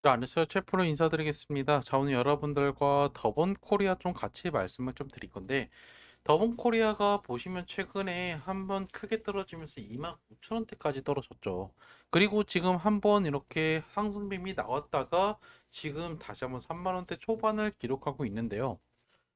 자, 안녕하세요. 채프로 인사드리겠습니다. 자, 오늘 여러분들과 더본 코리아 좀 같이 말씀을 좀 드릴 건데, 더본 코리아가 보시면 최근에 한번 크게 떨어지면서 29,000원대까지 떨어졌죠. 그리고 지금 한번 이렇게 상승빔이 나왔다가 지금 다시 한번 3만원대 초반을 기록하고 있는데요.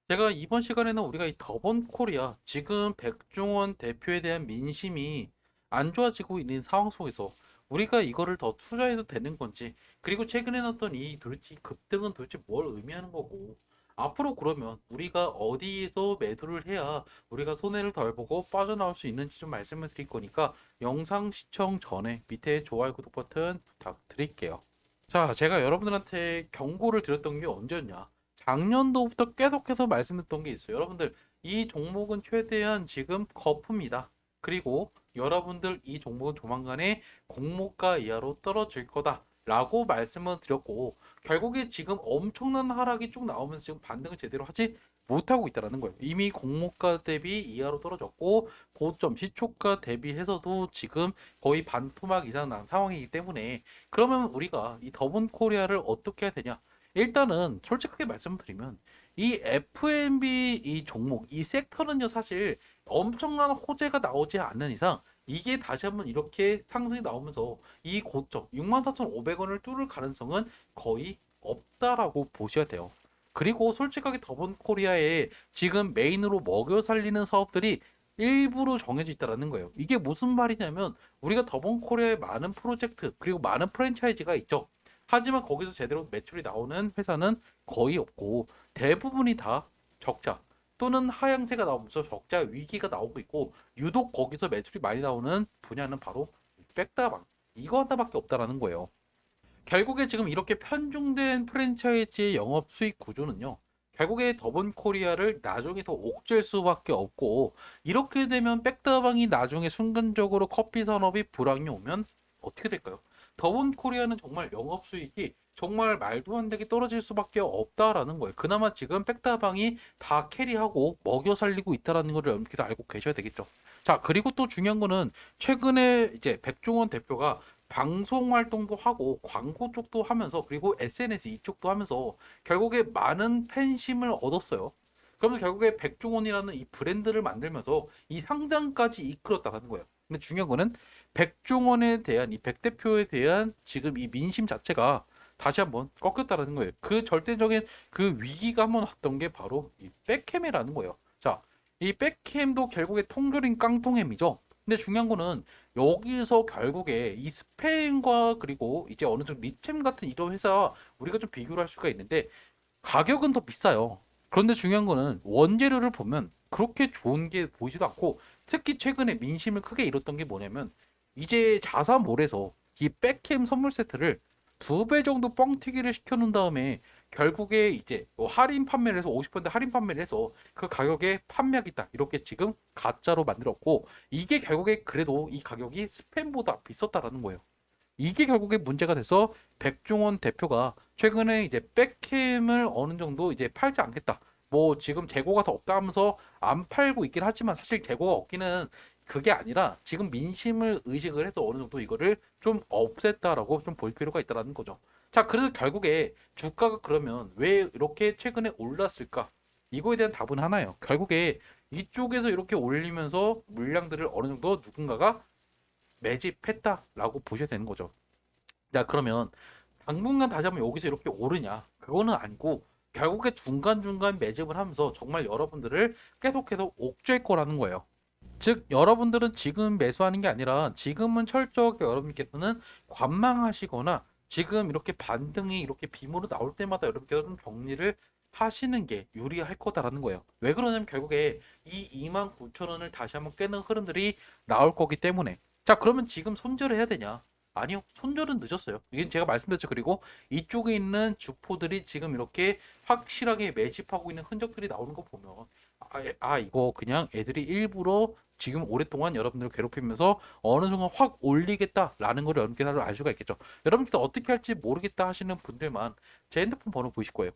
제가 이번 시간에는 우리가 이 더본 코리아, 지금 백종원 대표에 대한 민심이 안 좋아지고 있는 상황 속에서 우리가 이거를 더 투자해도 되는 건지, 그리고 최근에 났던 이 도대체 급등은 도대체 뭘 의미하는 거고, 앞으로 그러면 우리가 어디에서 매도를 해야 우리가 손해를 덜 보고 빠져나올 수 있는지 좀 말씀을 드릴 거니까 영상 시청 전에 밑에 좋아요, 구독 버튼 부탁드릴게요. 자, 제가 여러분들한테 경고를 드렸던 게 언제였냐? 작년도부터 계속해서 말씀드렸던 게 있어요. 여러분들, 이 종목은 최대한 지금 거품이다. 그리고 여러분들 이 종목은 조만간에 공모가 이하로 떨어질 거다. 라고 말씀을 드렸고, 결국에 지금 엄청난 하락이 쭉 나오면서 지금 반등을 제대로 하지 못하고 있다는 거예요. 이미 공모가 대비 이하로 떨어졌고, 고점 시초가 대비해서도 지금 거의 반토막 이상 난 상황이기 때문에, 그러면 우리가 이 더본 코리아를 어떻게 해야 되냐? 일단은 솔직하게 말씀드리면 이 F&B 이 종목, 이 섹터는요 사실 엄청난 호재가 나오지 않는 이상 이게 다시 한번 이렇게 상승이 나오면서 이 고점 64,500원을 뚫을 가능성은 거의 없다라고 보셔야 돼요. 그리고 솔직하게 더본 코리아에 지금 메인으로 먹여 살리는 사업들이 일부러 정해져 있다라는 거예요. 이게 무슨 말이냐면 우리가 더본 코리아에 많은 프로젝트 그리고 많은 프랜차이즈가 있죠. 하지만 거기서 제대로 매출이 나오는 회사는 거의 없고 대부분이 다 적자 또는 하향세가 나오면서 적자 위기가 나오고 있고 유독 거기서 매출이 많이 나오는 분야는 바로 백다방 이거 하나밖에 없다라는 거예요. 결국에 지금 이렇게 편중된 프랜차이즈의 영업 수익 구조는요. 결국에 더본 코리아를 나중에 더 옥죄일 수밖에 없고 이렇게 되면 백다방이 나중에 순간적으로 커피 산업이 불황이 오면 어떻게 될까요? 더본 코리아는 정말 영업 수익이 정말 말도 안 되게 떨어질 수밖에 없다라는 거예요. 그나마 지금 백다방이 다 캐리하고 먹여 살리고 있다라는 걸 여러분께서 알고 계셔야 되겠죠. 자, 그리고 또 중요한 거는 최근에 이제 백종원 대표가 방송 활동도 하고 광고 쪽도 하면서 그리고 SNS 이쪽도 하면서 결국에 많은 팬심을 얻었어요. 그러면 결국에 백종원이라는 이 브랜드를 만들면서 이 상장까지 이끌었다는 거예요. 근데 중요한 거는 백종원에 대한 이 백 대표에 대한 지금 이 민심 자체가 다시 한번 꺾였다는 거예요. 그 절대적인 그 위기가 한번 왔던 게 바로 이 백햄이라는 거예요. 자, 이 백햄도 결국에 통조림 깡통햄이죠. 근데 중요한 거는 여기서 결국에 이 스페인과 그리고 이제 어느 정도 리챔 같은 이런 회사 우리가 좀 비교를 할 수가 있는데 가격은 더 비싸요. 그런데 중요한 거는 원재료를 보면 그렇게 좋은 게 보이지도 않고 특히 최근에 민심을 크게 잃었던 게 뭐냐면 이제 자사몰에서 이 백캠 선물 세트를 2배 정도 뻥튀기를 시켜놓은 다음에 결국에 이제 뭐 할인 판매를 해서 50% 할인 판매를 해서 그 가격에 판매하겠다 이렇게 지금 가짜로 만들었고 이게 결국에 그래도 이 가격이 스팸보다 비쌌다라는 거예요. 이게 결국에 문제가 돼서 백종원 대표가 최근에 이제 백캠을 어느 정도 이제 팔지 않겠다. 뭐 지금 재고가 더 없다 하면서 안 팔고 있긴 하지만 사실 재고가 없기는 그게 아니라 지금 민심을 의식을 해서 어느 정도 이거를 좀 없앴다라고 좀 볼 필요가 있다라는 거죠. 자, 그래서 결국에 주가가 그러면 왜 이렇게 최근에 올랐을까? 이거에 대한 답은 하나예요. 결국에 이쪽에서 이렇게 올리면서 물량들을 어느 정도 누군가가 매집했다라고 보셔야 되는 거죠. 자, 그러면 당분간 다시 한번 여기서 이렇게 오르냐? 그거는 아니고 결국에 중간중간 매집을 하면서 정말 여러분들을 계속해서 옥죄일 거라는 거예요. 즉, 여러분들은 지금 매수하는 게 아니라 지금은 철저하게 여러분께서는 관망하시거나 지금 이렇게 반등이 이렇게 빔으로 나올 때마다 여러분께서 좀 정리를 하시는 게 유리할 거다라는 거예요. 왜 그러냐면 결국에 이 29,000원을 다시 한번 깨는 흐름들이 나올 거기 때문에. 자, 그러면 지금 손절을 해야 되냐? 아니요, 손절은 늦었어요. 이게 제가 말씀드렸죠. 그리고 이쪽에 있는 주포들이 지금 이렇게 확실하게 매집하고 있는 흔적들이 나오는 거 보면 이거 그냥 애들이 일부러 지금 오랫동안 여러분들을 괴롭히면서 어느 순간 확 올리겠다라는 걸 여러분께서 알 수가 있겠죠. 여러분께서 어떻게 할지 모르겠다 하시는 분들만 제 핸드폰 번호 보이실 거예요.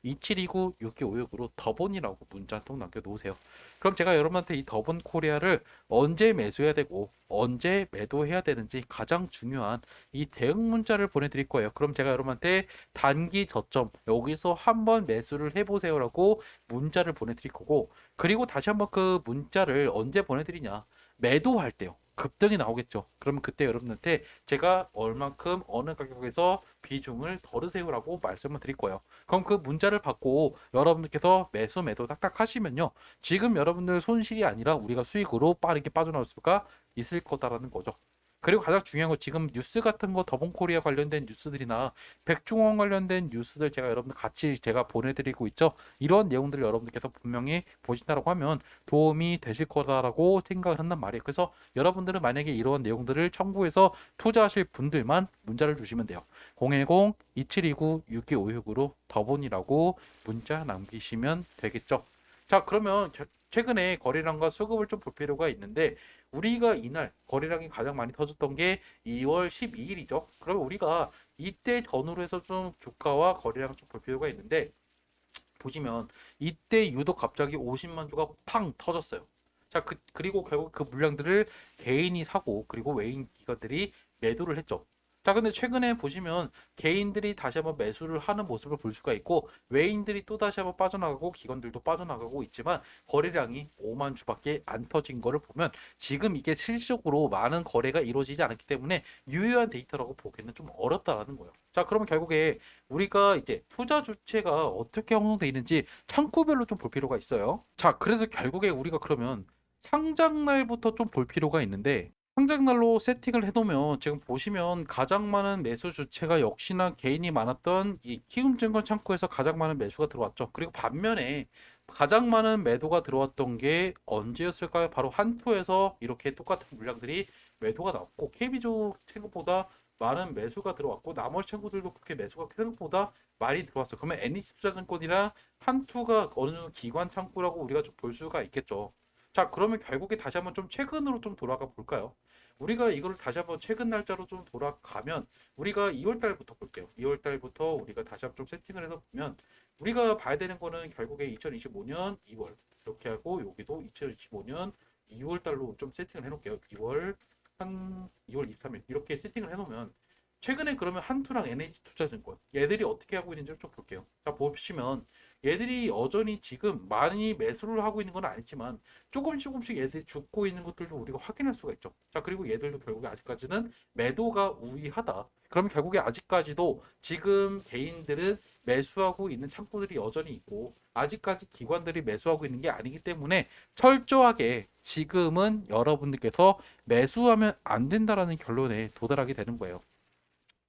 2729-6256으로 더본이라고 문자 한 통 남겨놓으세요. 그럼 제가 여러분한테 이 더본 코리아를 언제 매수해야 되고 언제 매도해야 되는지 가장 중요한 이 대응 문자를 보내드릴 거예요. 그럼 제가 여러분한테 단기 저점 여기서 한번 매수를 해보세요라고 문자를 보내드릴 거고, 그리고 다시 한번 그 문자를 언제 보내드리냐, 매도할 때요. 급등이 나오겠죠. 그러면 그때 여러분한테 제가 얼만큼 어느 가격에서 비중을 덜으세요라고 말씀을 드릴 거예요. 그럼 그 문자를 받고 여러분들께서 매수 매도 딱딱 하시면요, 지금 여러분들 손실이 아니라 우리가 수익으로 빠르게 빠져나올 수가 있을 거다라는 거죠. 그리고 가장 중요한 거, 지금 뉴스 같은 거 더본코리아 관련된 뉴스들이나 백종원 관련된 뉴스들 제가 여러분들 같이 제가 보내드리고 있죠. 이런 내용들을 여러분들께서 분명히 보신다라고 하면 도움이 되실 거다라고 생각을 한단 말이에요. 그래서 여러분들은 만약에 이런 내용들을 첨부해서 투자하실 분들만 문자를 주시면 돼요. 010-2729-6256으로 더본이라고 문자 남기시면 되겠죠. 자, 그러면 최근에 거래량과 수급을 좀 볼 필요가 있는데, 우리가 이날 거래량이 가장 많이 터졌던 게 2월 12일이죠. 그러면 우리가 이때 전후로 해서 좀 주가와 거래량을 좀 볼 필요가 있는데, 보시면 이때 유독 갑자기 50만 주가 팡 터졌어요. 자, 그리고 결국 그 물량들을 개인이 사고 그리고 외인 기관들이 매도를 했죠. 자, 근데 최근에 보시면 개인들이 다시 한번 매수를 하는 모습을 볼 수가 있고, 외인들이 또 다시 한번 빠져나가고 기관들도 빠져나가고 있지만 거래량이 5만 주밖에 안 터진 거를 보면 지금 이게 실질적으로 많은 거래가 이루어지지 않았기 때문에 유효한 데이터라고 보기는 좀 어렵다라는 거예요. 자, 그러면 결국에 우리가 이제 투자 주체가 어떻게 형성되어 있는지 창구별로 좀 볼 필요가 있어요. 자, 그래서 결국에 우리가 그러면 상장날부터 좀 볼 필요가 있는데, 상장날로 세팅을 해놓으면 지금 보시면 가장 많은 매수 주체가 역시나 개인이 많았던 이 키움증권 창구에서 가장 많은 매수가 들어왔죠. 그리고 반면에 가장 많은 매도가 들어왔던 게 언제였을까요? 바로 한투에서 이렇게 똑같은 물량들이 매도가 나왔고, KB조 생각보다 많은 매수가 들어왔고, 나머지 친구들도 그렇게 매수가 생각보다 많이 들어왔어요. 그러면 NH투자증권이랑 한투가 어느 정도 기관 창구라고 우리가 좀 볼 수가 있겠죠. 자, 그러면 결국에 다시 한번 좀 최근으로 좀 돌아가 볼까요? 우리가 이걸 다시 한번 최근 날짜로 좀 돌아가면 우리가 2월 달부터 볼게요. 2월 달부터 우리가 다시 한번 좀 세팅을 해서 보면 우리가 봐야 되는 거는 결국에 2025년 2월 이렇게 하고, 여기도 2025년 2월 달로 좀 세팅을 해놓을게요. 2월 한 2월 23일 이렇게 세팅을 해놓으면 최근에 그러면 한투랑 NH투자증권 얘들이 어떻게 하고 있는지 좀 볼게요. 자, 보시면 얘들이 여전히 지금 많이 매수를 하고 있는 건 아니지만 조금씩 얘들이 죽고 있는 것들도 우리가 확인할 수가 있죠. 자, 그리고 얘들도 결국에 아직까지는 매도가 우위하다. 그러면 결국에 아직까지도 지금 개인들은 매수하고 있는 창구들이 여전히 있고, 아직까지 기관들이 매수하고 있는 게 아니기 때문에 철저하게 지금은 여러분들께서 매수하면 안 된다라는 결론에 도달하게 되는 거예요.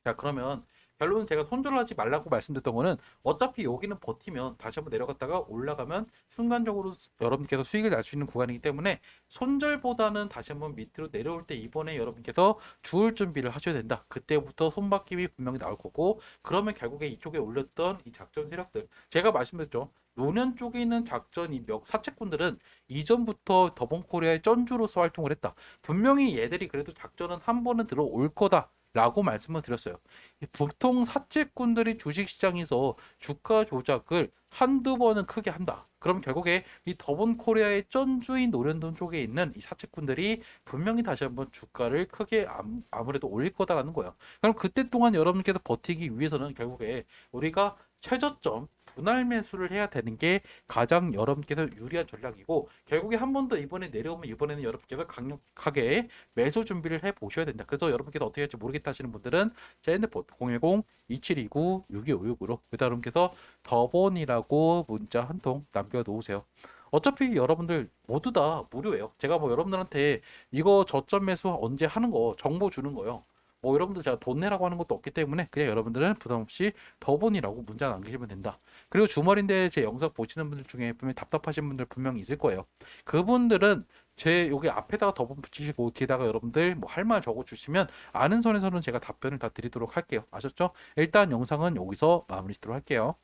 자, 그러면 결론은 제가 손절하지 말라고 말씀드렸던 거는, 어차피 여기는 버티면 다시 한번 내려갔다가 올라가면 순간적으로 여러분께서 수익을 낼 수 있는 구간이기 때문에 손절보다는 다시 한번 밑으로 내려올 때 이번에 여러분께서 주을 준비를 하셔야 된다. 그때부터 손바뀜이 분명히 나올 거고, 그러면 결국에 이쪽에 올렸던 이 작전 세력들, 제가 말씀드렸죠. 노년 쪽에 있는 작전 이 사채꾼들은 이전부터 더본코리아의 전주로서 활동을 했다. 분명히 얘들이 그래도 작전은 한 번은 들어올 거다 라고 말씀을 드렸어요. 보통 사채꾼들이 주식시장에서 주가 조작을 한두 번은 크게 한다. 그럼 결국에 이 더본코리아의 전주인 노련돈 쪽에 있는 이 사채꾼들이 분명히 다시 한번 주가를 크게 아무래도 올릴 거다라는 거예요. 그럼 그때 동안 여러분께서 버티기 위해서는 결국에 우리가 최저점 분할 매수를 해야 되는 게 가장 여러분께서 유리한 전략이고, 결국에 한 번 더 이번에 내려오면 이번에는 여러분께서 강력하게 매수 준비를 해 보셔야 된다. 그래서 여러분께서 어떻게 할지 모르겠다 하시는 분들은 제 핸드폰 010-2729-6256으로 여러분께서 더본이라고 문자 한 통 남겨놓으세요. 어차피 여러분들 모두 다 무료예요. 제가 뭐 여러분들한테 이거 저점 매수 언제 하는 거 정보 주는 거요. 뭐 여러분들 제가 돈 내라고 하는 것도 없기 때문에 그냥 여러분들은 부담 없이 더본이라고 문자 남기시면 된다. 그리고 주말인데 제 영상 보시는 분들 중에 분명히 답답하신 분들 분명히 있을 거예요. 그분들은 제 여기 앞에다가 더본 붙이시고 뒤에다가 여러분들 뭐 할 말 적어 주시면 아는 선에서는 제가 답변을 다 드리도록 할게요. 아셨죠? 일단 영상은 여기서 마무리 짓도록 할게요.